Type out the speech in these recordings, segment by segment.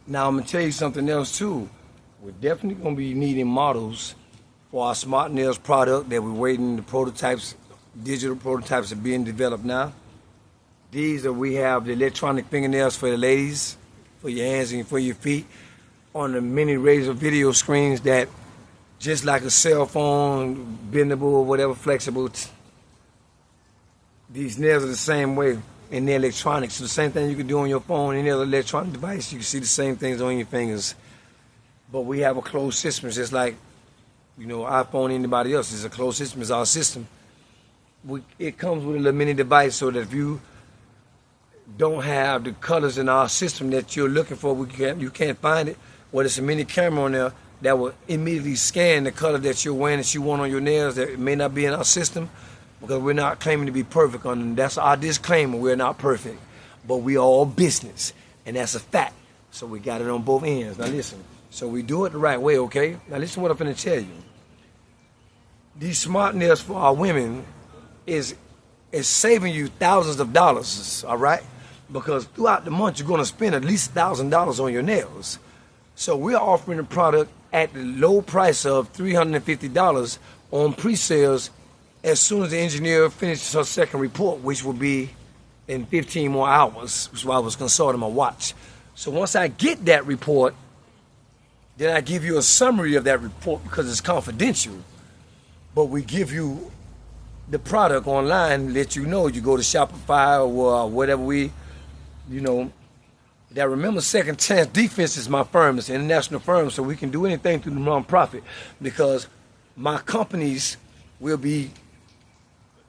Now I'm gonna tell you something else too. We're definitely gonna be needing models for our smart nails product that we're waiting. The prototypes, digital prototypes are being developed now. We have the electronic fingernails for the ladies, for your hands and for your feet, on the mini razor video screens that, just like a cell phone, bendable or whatever, flexible. These nails are the same way, and they're electronic. So the same thing you can do on your phone, any other electronic device, you can see the same things on your fingers. But we have a closed system, just like, iPhone, anybody else. It's a closed system, it's our system. It comes with a little mini device so that if you don't have the colors in our system that you're looking for, you can't find it, well, there's a mini camera on there that will immediately scan the color that you're wearing, that you want on your nails, that it may not be in our system, because we're not claiming to be perfect. That's our disclaimer. We're not perfect, but we are all business, and that's a fact. So we got it on both ends. Now listen, so we do it the right way, okay? Now listen what I'm finna tell you. These smart nails for our women is saving you thousands of dollars, all right? Because throughout the month, you're gonna spend at least $1,000 on your nails. So we're offering a product at the low price of $350 on pre-sales as soon as the engineer finishes her second report, which will be in 15 more hours, which is why I was consulting my watch. So once I get that report, then I give you a summary of that report because it's confidential. But we give you the product online, let you know. You go to Shopify or whatever that remember Second Chance Defense is my firm. It's an international firm, so we can do anything through the nonprofit because my companies will be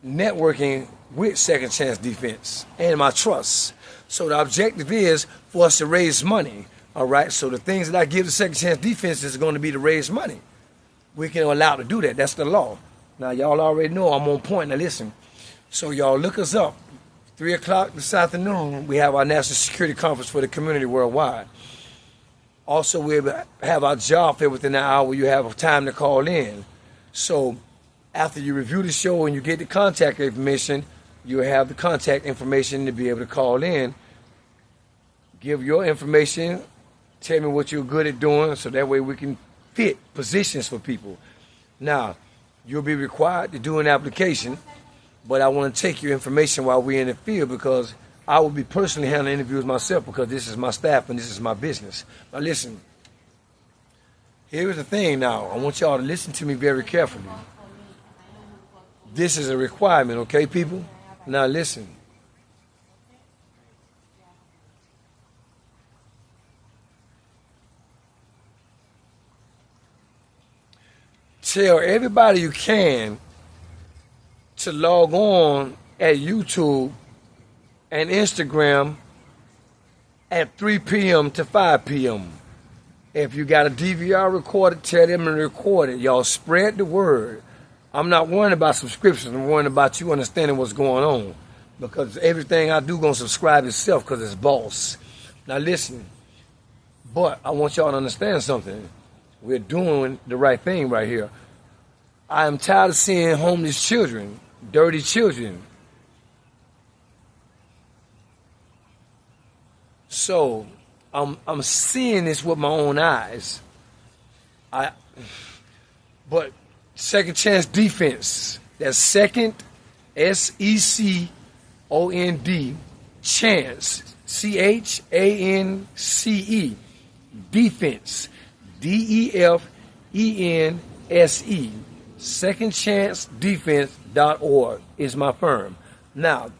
networking with Second Chance Defense and my trusts. So the objective is for us to raise money, all right? So the things that I give to Second Chance Defense is going to be to raise money. We can allow to do that. That's the law. Now, y'all already know I'm on point. Now, listen. So y'all look us up. 3 o'clock this afternoon, we have our National Security Conference for the community worldwide. Also, we have our job fair within an hour. You have time to call in. So after you review the show and you get the contact information, you have the contact information to be able to call in, give your information, tell me what you're good at doing, so that way we can fit positions for people. Now, you'll be required to do an application, but I want to take your information while we're in the field because I will be personally handling interviews myself because this is my staff and this is my business. Now listen, here's the thing now. I want y'all to listen to me very carefully. This is a requirement, okay, people? Now listen. Tell everybody you can to log on at YouTube and Instagram at 3 p.m. to 5 p.m. If you got a DVR recorder, tell them to record it. Y'all spread the word. I'm not worrying about subscriptions. I'm worrying about you understanding what's going on. Because everything I do gonna subscribe itself because it's boss. Now listen, but I want y'all to understand something. We're doing the right thing right here. I am tired of seeing homeless children, dirty children. So I'm seeing this with my own eyes. But Second Chance Defense, that's second, SECOND, chance, CHANCE, defense, DEFENSE. SecondChanceDefense.org is my firm. Now,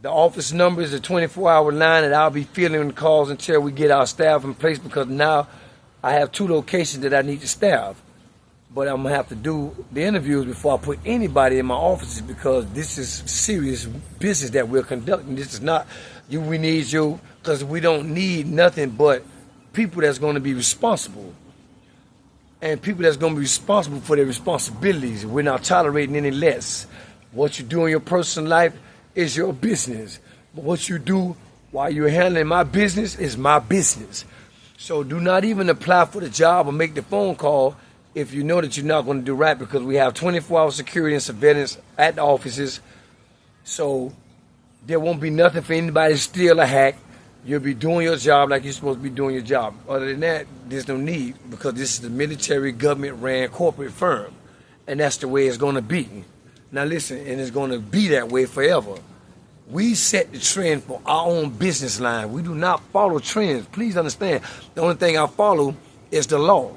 the office number is a 24-hour line that I'll be fielding the calls until we get our staff in place because now I have 2 locations that I need to staff. But I'm going to have to do the interviews before I put anybody in my offices because this is serious business that we're conducting. This is not we need you because we don't need nothing but people that's going to be responsible. And people that's going to be responsible for their responsibilities. We're not tolerating any less. What you do in your personal life is your business. But what you do while you're handling my business is my business. So do not even apply for the job or make the phone call if you know that you're not going to do right because we have 24-hour security and surveillance at the offices. So there won't be nothing for anybody to steal or hack. You'll be doing your job like you're supposed to be doing your job. Other than that, there's no need because this is a military, government-ran corporate firm. And that's the way it's going to be. Now listen, and it's going to be that way forever. We set the trend for our own business line. We do not follow trends. Please understand, the only thing I follow is the law.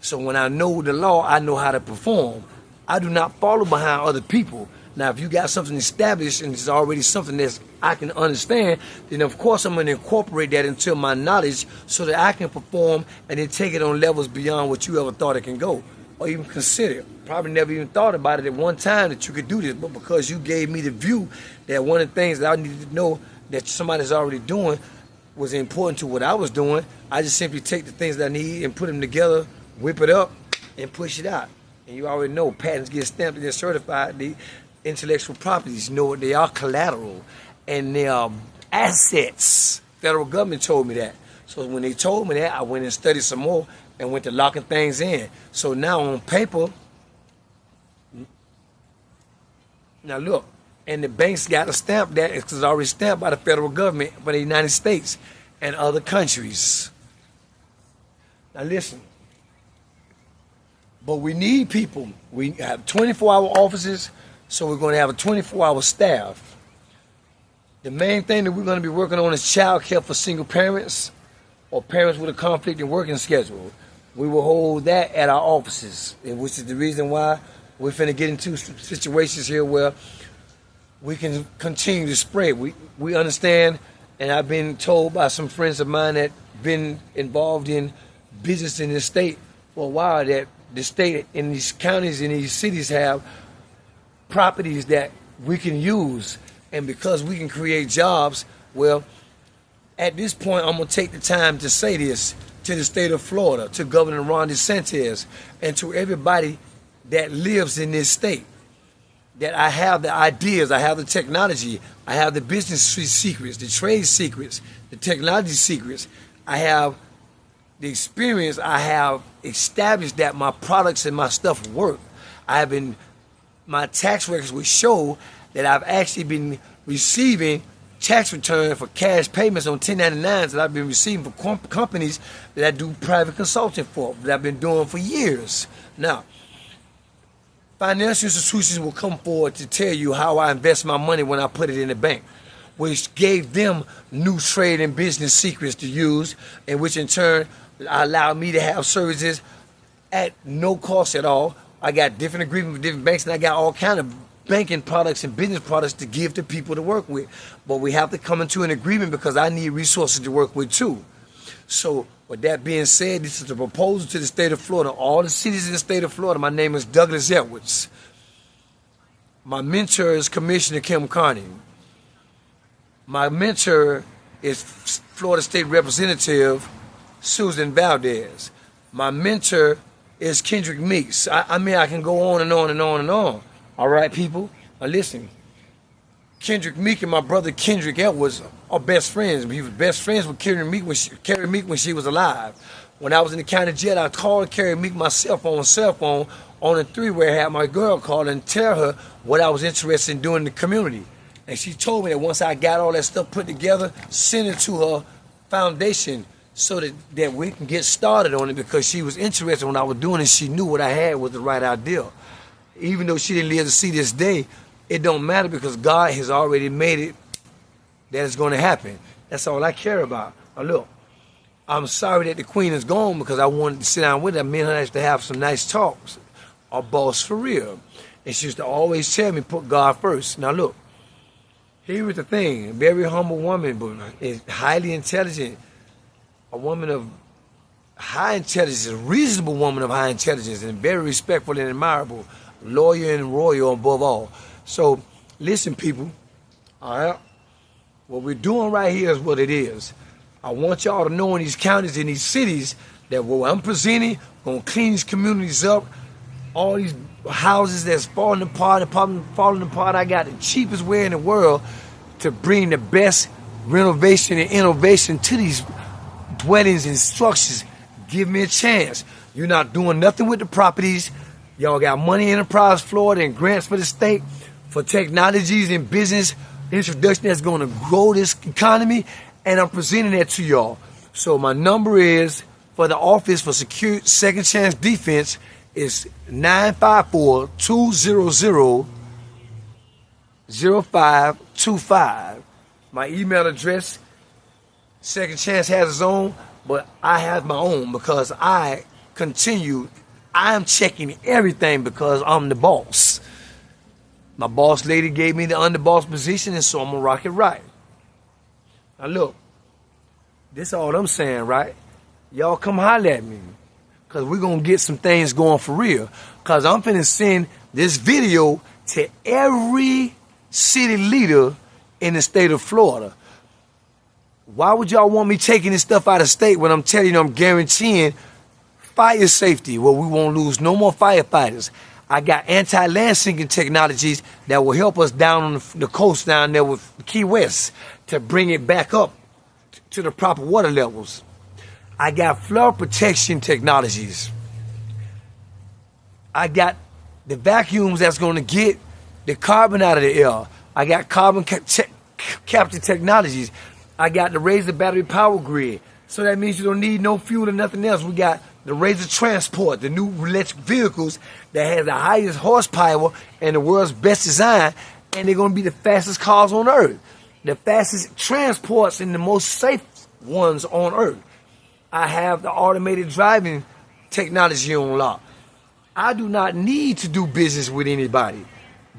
So when I know the law, I know how to perform. I do not follow behind other people. Now, if you got something established and it's already something that I can understand, then of course I'm going to incorporate that into my knowledge so that I can perform and then take it on levels beyond what you ever thought it can go or even consider. Probably never even thought about it at one time that you could do this, but because you gave me the view that one of the things that I needed to know that somebody's already doing was important to what I was doing, I just simply take the things that I need and put them together, whip it up, and push it out. And you already know patents get stamped and they're certified. The intellectual properties, you know what they are, collateral, and they are assets. Federal government told me that. So when they told me that, I went and studied some more and went to locking things in. So now on paper, now look, and the banks got to stamp that. It's already stamped by the federal government for the United States and other countries. Now listen, but we need people. We have 24-hour offices, so we're going to have a 24-hour staff. The main thing that we're going to be working on is child care for single parents or parents with a conflict in working schedule. We will hold that at our offices, which is the reason why we're finna get into situations here where we can continue to spread. We understand, and I've been told by some friends of mine that been involved in business in this state for a while that the state in these counties and these cities have properties that we can use, and because we can create jobs, well, at this point, I'm going to take the time to say this to the state of Florida, to Governor Ron DeSantis, and to everybody that lives in this state, that I have the ideas, I have the technology, I have the business secrets, the trade secrets, the technology secrets, I have the experience, I have established that my products and my stuff work. My tax records will show that I've actually been receiving tax return for cash payments on 1099s that I've been receiving for companies that I do private consulting for, that I've been doing for years. Now, financial institutions will come forward to tell you how I invest my money when I put it in the bank, which gave them new trade and business secrets to use, and which in turn allowed me to have services at no cost at all. I got different agreements with different banks, and I got all kind of banking products and business products to give to people to work with. But we have to come into an agreement because I need resources to work with too. So with that being said, this is a proposal to the state of Florida, all the cities in the state of Florida. My name is Douglas Edwards. My mentor is Commissioner Kim Carney. My mentor is Florida State Representative Susan Valdez. My mentor is Kendrick Meeks. I mean, I can go on and on and on and on. All right, people? Now listen. Kendrick Meek and my brother Kendrick Edwards are best friends. He was best friends with Carrie Meek when she was alive. When I was in the county jail, I called Carrie Meek my cell phone on a three-way. I had my girl call and tell her what I was interested in doing in the community. And she told me that once I got all that stuff put together, send it to her foundation so that we can get started on it, because she was interested in what I was doing and she knew what I had was the right idea. Even though she didn't live to see this day, it don't matter because God has already made it that it's going to happen. That's all I care about. Now look, I'm sorry that the queen is gone because I wanted to sit down with her. Me and her used to have some nice talks. Our boss for real. And she used to always tell me, put God first. Now look, here was the thing. A very humble woman, but is highly intelligent. A woman of high intelligence, a reasonable woman of high intelligence, and very respectful and admirable. Lawyer and royal above all. So, listen, people. All right? What we're doing right here is what it is. I want y'all to know in these counties, in these cities, that what I'm presenting, going to clean these communities up. All these houses that's falling apart, I got the cheapest way in the world to bring the best renovation and innovation to these dwellings and structures. Give me a chance. You're not doing nothing with the properties. Y'all got Money Enterprise Florida and grants for the state for technologies and business introduction that's going to grow this economy. and I'm presenting that to y'all. So my number is for the Office for Secure Second Chance Defense is 954-200-0525. My email address, Second Chance has its own, but I have my own because I'm checking everything because I'm the boss. My boss lady gave me the underboss position, and so I'm gonna rock it right. Now look, this all I'm saying, right? Y'all come holler at me, because we're going to get some things going for real. Because I'm finna send this video to every city leader in the state of Florida. Why would y'all want me taking this stuff out of state when I'm telling you I'm guaranteeing fire safety, where we won't lose no more firefighters? I got anti-land sinking technologies that will help us down on the coast down there with Key West to bring it back up to the proper water levels. I got flood protection technologies. I got the vacuums that's going to get the carbon out of the air. I got carbon capture technologies. I got the Razor battery power grid. So that means you don't need no fuel or nothing else. We got the Razor Transport, the new electric vehicles that has the highest horsepower and the world's best design, and they're going to be the fastest cars on earth. The fastest transports and the most safe ones on earth. I have the automated driving technology on lock. I do not need to do business with anybody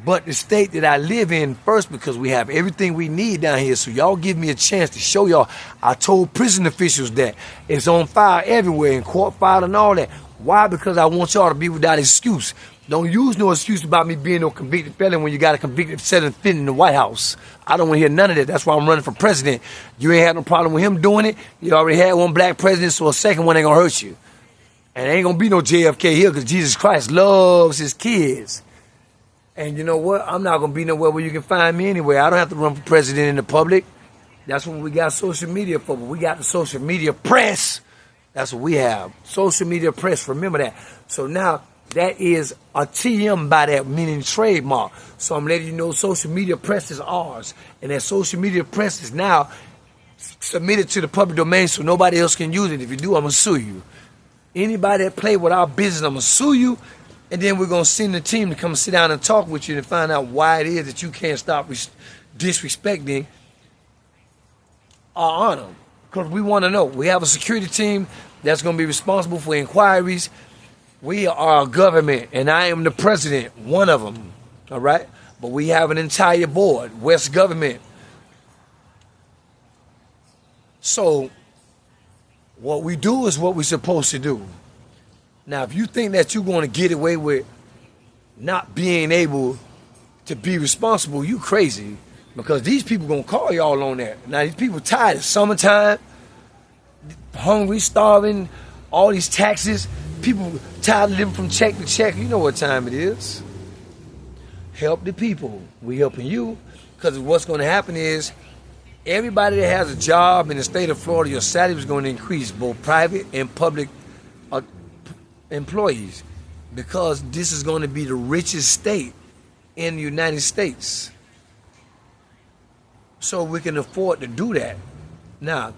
but the state that I live in first, because we have everything we need down here. So y'all give me a chance to show y'all. I told prison officials that it's on fire everywhere, in court file and all that. Why? Because I want y'all to be without excuse. Don't use no excuse about me being no convicted felon when you got a convicted felon in the White House. I don't want to hear none of that. That's why I'm running for president. You ain't had no problem with him doing it. You already had one black president, so a second one ain't going to hurt you. And there ain't going to be no JFK here because Jesus Christ loves his kids. And you know what? I'm not going to be nowhere where you can find me anyway. I don't have to run for president in the public. That's what we got social media for. But we got the social media press. That's what we have. Social media press. Remember that. So now, that is a TM by that, meaning trademark. So I'm letting you know social media press is ours. And that social media press is now submitted to the public domain so nobody else can use it. If you do, I'm going to sue you. Anybody that play with our business, I'm going to sue you. And then we're going to send the team to come sit down and talk with you and find out why it is that you can't stop disrespecting our honor. Because we want to know. We have a security team that's going to be responsible for inquiries. We are a government, and I am the president, one of them, all right? But we have an entire board, West Government. So what we do is what we're supposed to do. Now, if you think that you're going to get away with not being able to be responsible, you crazy. Because these people going to call y'all on that. Now, these people tired. It's summertime, hungry, starving, all these taxes. People tired of living from check to check. You know what time it is. Help the people. We helping you. Because what's going to happen is everybody that has a job in the state of Florida, your salary is going to increase, both private and public employees. Because this is going to be the richest state in the United States. So we can afford to do that. Now,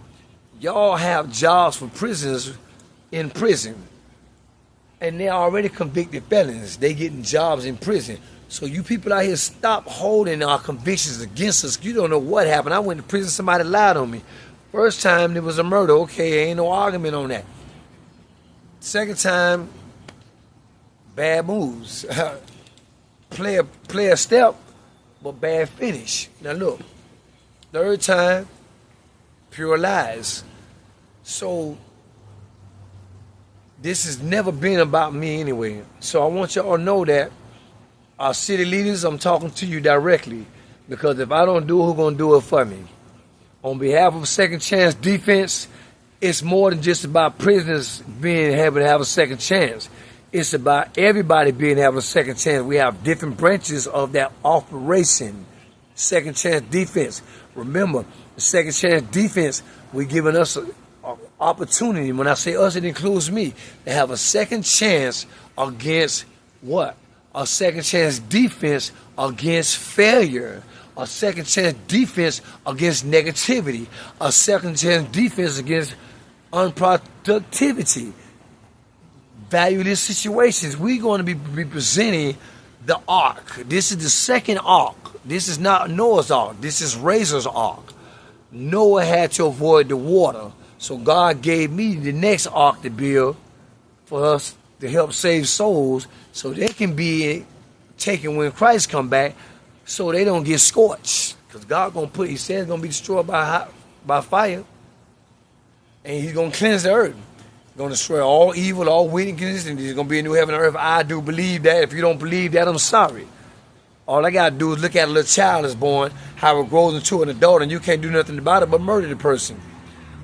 y'all have jobs for prisoners in prison. And they're already convicted felons. They getting jobs in prison. So you people out here, stop holding our convictions against us. You don't know what happened. I went to prison, somebody lied on me. First time, there was a murder. Okay, ain't no argument on that. Second time, bad moves. play a step, but bad finish. Now look, third time, pure lies. So this has never been about me anyway. So I want y'all to know that our city leaders, I'm talking to you directly. Because if I don't do it, who's going to do it for me? On behalf of Second Chance Defense, it's more than just about prisoners being able to have a second chance. It's about everybody being able to have a second chance. We have different branches of that operation. Second Chance Defense. Remember, the Second Chance Defense, we're giving us an opportunity. When I say us, it includes me, to have a second chance against what? A second chance defense against failure. a second chance defense against negativity, a second chance defense against unproductivity, valueless situations. We're going to be representing the ark. This is the second ark. This is not Noah's ark. This is Razor's ark. Noah had to avoid the water. So God gave me the next ark to build for us to help save souls so they can be taken when Christ come back so they don't get scorched. Because God going to he said it's going to be destroyed by fire. And he's going to cleanse the earth. He's going to destroy all evil, all wickedness, and there's going to be a new heaven and earth. I do believe that. If you don't believe that, I'm sorry. All I got to do is look at a little child that's born, how it grows into an adult, and you can't do nothing about it but murder the person.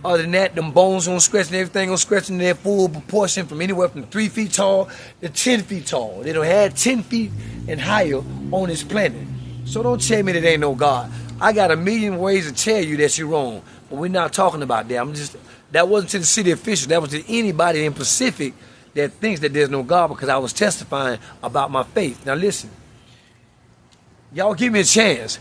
Other than that, them bones gonna scratch and everything gonna scratch in their full proportion from anywhere from 3 feet tall to 10 feet tall. They don't have 10 feet and higher on this planet. So don't tell me that ain't no God. I got a million ways to tell you that you're wrong, but we're not talking about that. That wasn't to the city officials. That was to anybody in Pacific that thinks that there's no God, because I was testifying about my faith. Now listen, y'all give me a chance.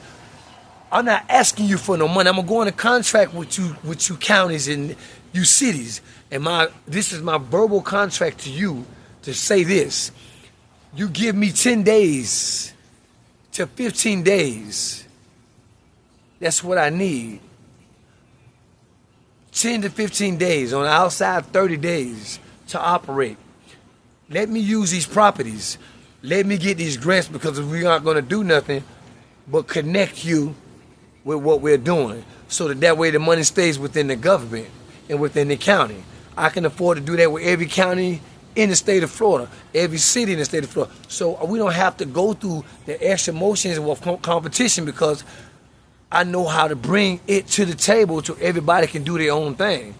I'm not asking you for no money. I'm gonna go on a contract with you counties and you cities. And this is my verbal contract to you to say this. You give me 10 days to 15 days. That's what I need. 10 to 15 days, on the outside 30 days to operate. Let me use these properties. Let me get these grants, because we aren't gonna do nothing but connect you with what we're doing, so that way the money stays within the government and within the county. I can afford to do that with every county in the state of Florida, every city in the state of Florida. So we don't have to go through the extra motions of competition, because I know how to bring it to the table so everybody can do their own thing.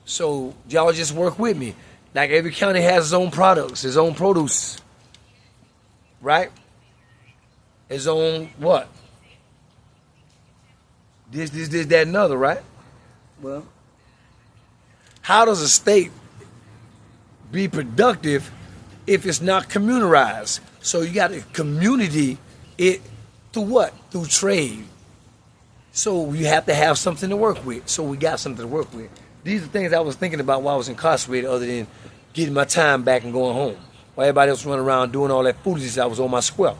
So y'all just work with me. Like every county has its own products, its own produce, right? Its own what? This, that, and other, right? Well, how does a state be productive if it's not communitarized? So you got to community it through what? Through trade. So you have to have something to work with. So we got something to work with. These are things I was thinking about while I was incarcerated, other than getting my time back and going home. While everybody else running around doing all that foolishness, I was on my square.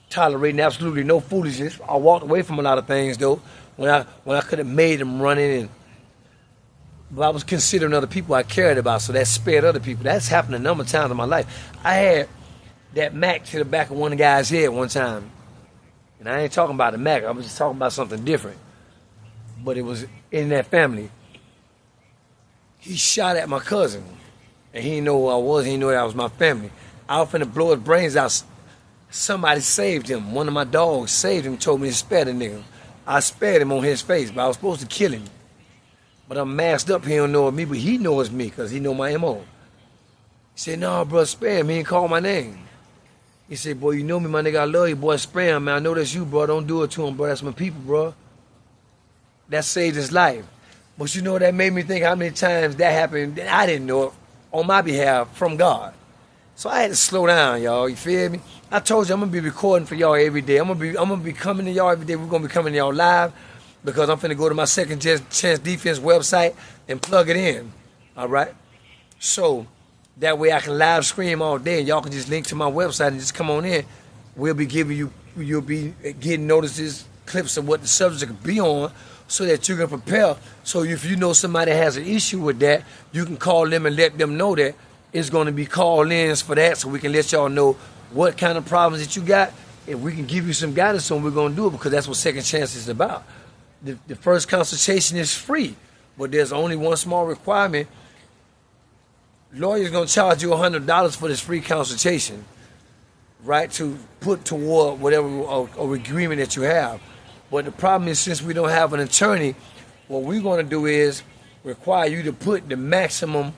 Tolerating absolutely no foolishness. I walked away from a lot of things though, when I could have made them running, but I was considering other people I cared about, so that spared other people. That's happened a number of times in my life. I had that Mac to the back of one of the guy's head one time, and I ain't talking about the Mac. I was just talking about something different, but it was in that family. He shot at my cousin, and he didn't know who I was. He didn't know that I was my family. I was finna blow his brains out. Somebody saved him. One of my dogs saved him, told me to spare the nigga. I spared him on his face, but I was supposed to kill him. But I'm masked up. He don't know me, but he knows me because he know my MO. He said, no, bro, spare him. He didn't call my name. He said, boy, you know me, my nigga. I love you, boy. Spare him, man. I know that's you, bro. Don't do it to him, bro. That's my people, bro. That saved his life. But you know, that made me think how many times that happened that I didn't know it on my behalf from God. So I had to slow down, y'all. You feel me? I told you I'm gonna be recording for y'all every day. I'm gonna be coming to y'all every day. We're gonna be coming to y'all live, because I'm finna go to my second chance defense website and plug it in. All right. So that way I can live stream all day, and y'all can just link to my website and just come on in. We'll be giving you'll be getting notices, clips of what the subject could be on, so that you can prepare. So if you know somebody has an issue with that, you can call them and let them know that it's going to be call-ins for that, so we can let y'all know what kind of problems that you got. If we can give you some guidance on, we're going to do it, because that's what Second Chance is about. The first consultation is free, but there's only one small requirement. Lawyer's going to charge you $100 for this free consultation, right, to put toward whatever or agreement that you have. But the problem is, since we don't have an attorney, what we're going to do is require you to put the maximum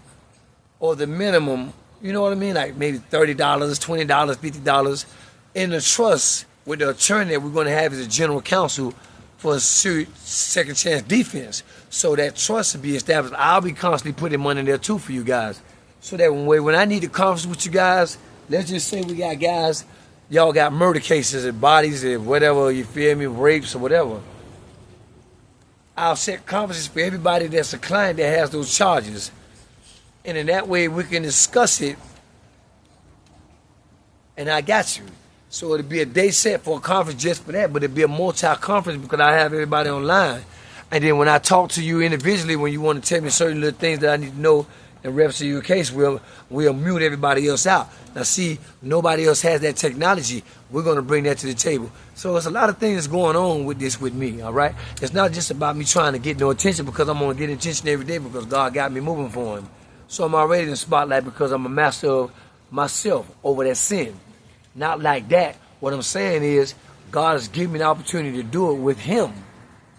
or the minimum, you know what I mean, like maybe $30, $20, $50 in the trust with the attorney that we're going to have as a general counsel for a second chance defense. So that trust will be established. I'll be constantly putting money in there too for you guys. So that when I need to conference with you guys, let's just say we got guys y'all got murder cases and bodies and whatever, you feel me, rapes or whatever. I'll set conferences for everybody that's a client that has those charges. And in that way, we can discuss it. And I got you. So it'll be a day set for a conference just for that, but it'll be a multi-conference because I have everybody online. And then when I talk to you individually, when you want to tell me certain little things that I need to know in reference to your case, we'll mute everybody else out. Now see, nobody else has that technology. We're going to bring that to the table. So there's a lot of things going on with this with me, all right? It's not just about me trying to get no attention because I'm going to get attention every day because God got me moving for him. So I'm already in the spotlight because I'm a master of myself over that sin. Not like that. What I'm saying is God has given me the opportunity to do it with him,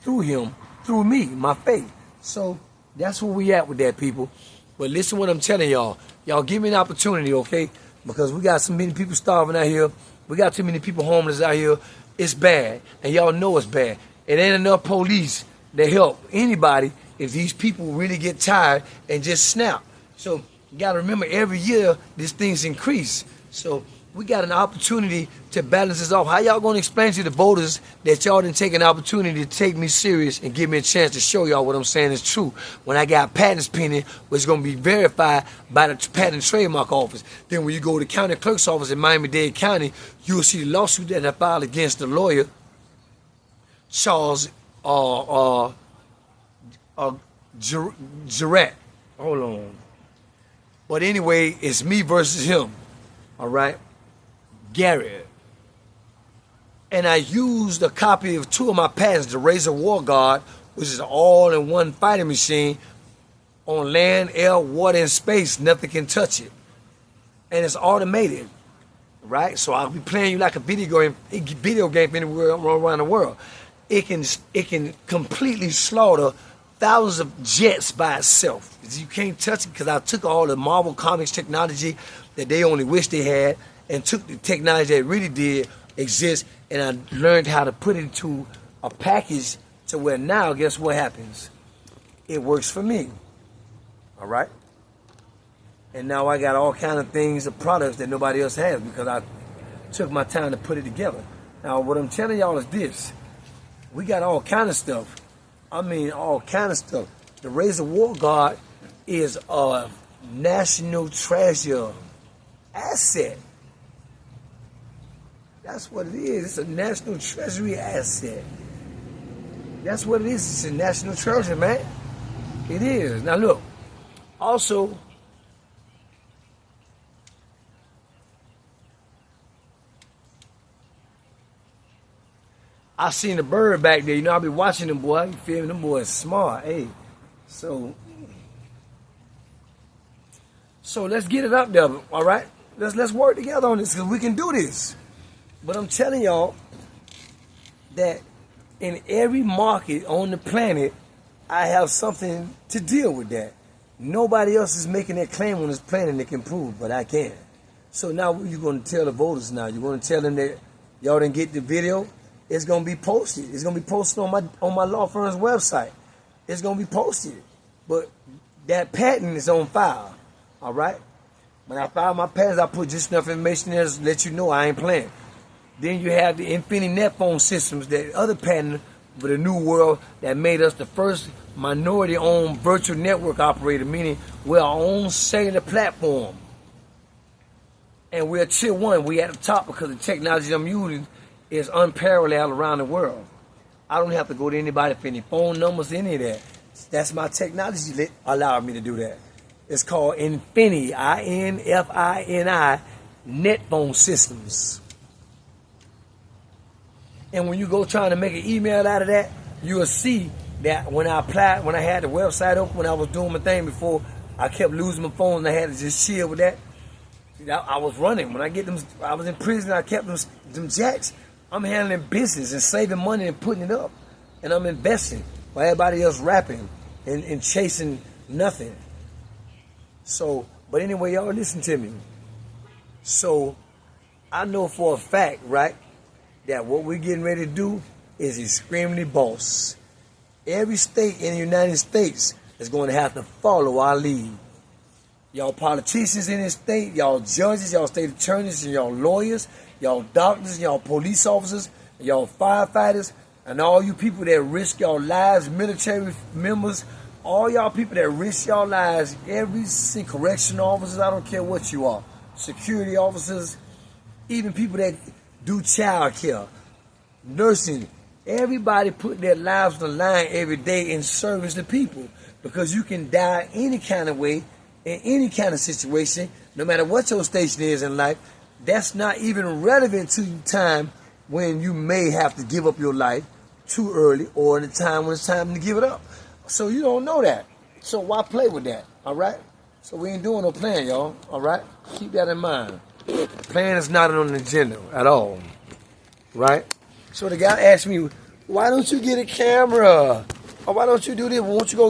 through me, my faith. So that's where we at with that, people. But listen what I'm telling y'all. Y'all give me an opportunity, okay? Because we got so many people starving out here. We got too many people homeless out here. It's bad. And y'all know it's bad. It ain't enough police to help anybody if these people really get tired and just snap. So you got to remember, every year, these things increase. So we got an opportunity to balance this off. How y'all going to explain to the voters that y'all didn't take an opportunity to take me serious and give me a chance to show y'all what I'm saying is true when I got patents pending, which is going to be verified by the Patent and Trademark Office? Then when you go to the county clerk's office in Miami-Dade County, you'll see the lawsuit that I filed against the lawyer, Charles Jarrett. Hold on. But anyway, it's me versus him. All right? Gary. And I used a copy of 2 of my patents, the Razor War Guard, which is an all-in-one fighting machine on land, air, water, and space. Nothing can touch it. And it's automated, right? So I'll be playing you like a video game anywhere around the world. It can completely slaughter thousands of jets by itself. You can't touch it because I took all the Marvel Comics technology that they only wish they had and took the technology that really did exist, and I learned how to put it into a package to where now, guess what happens? It works for me, all right? And now I got all kind of things, of products that nobody else has because I took my time to put it together. Now, what I'm telling y'all is this. We got all kind of stuff. I mean, all kind of stuff. The Razor War Guard is a national treasure asset. That's what it is. It's a national treasury asset. That's what it is. It's a national treasure, man. It is. Now look, also, I seen a bird back there. You know, I be watching them, boy. You feel me? Them boys smart. Hey, so let's get it up there, all right? Let's work together on this because we can do this. But I'm telling y'all that in every market on the planet, I have something to deal with that. Nobody else is making that claim on this planet that can prove, but I can. So now what are you going to tell the voters now? You're going to tell them that y'all didn't get the video? It's going to be posted. It's going to be posted on my law firm's website. It's going to be posted. But that patent is on file, all right? When I file my patents, I put just enough information there to let you know I ain't playing. Then you have the Infinity Net Phone systems, that other patent for the new world that made us the first minority-owned virtual network operator, meaning we're our own cellular platform. And we're tier 1. We're at the top because the technology I'm using is unparalleled around the world. I don't have to go to anybody for any phone numbers, any of that. That's my technology that allowed me to do that. It's called Infini, I-N-F-I-N-I, net phone systems. And when you go trying to make an email out of that, you will see that when I applied, when I had the website open, when I was doing my thing before, I kept losing my phone and I had to just chill with that. I was running. When I get them, I was in prison, I kept them jacks. I'm handling business and saving money and putting it up. And I'm investing while everybody else rapping and chasing nothing. So, but anyway, y'all listen to me. So, I know for a fact, right, that what we're getting ready to do is extremely boss. Every state in the United States is going to have to follow our lead. y'all politicians in this state, y'all judges, y'all state attorneys, and y'all lawyers, y'all doctors, y'all police officers, y'all firefighters, and all you people that risk your lives, military members, all y'all people that risk your lives, correctional officers, I don't care what you are, security officers, even people that do child care, nursing, everybody put their lives on the line every day in service to people, because you can die any kind of way, in any kind of situation, no matter what your station is in life. That's not even relevant to the time when you may have to give up your life too early, or in the time when it's time to give it up. So you don't know that. So why play with that? All right? So we ain't doing no plan, y'all. All right? Keep that in mind. Plan is not on the agenda at all. Right? So the guy asked me, why don't you get a camera? Or why don't you do this? Won't you go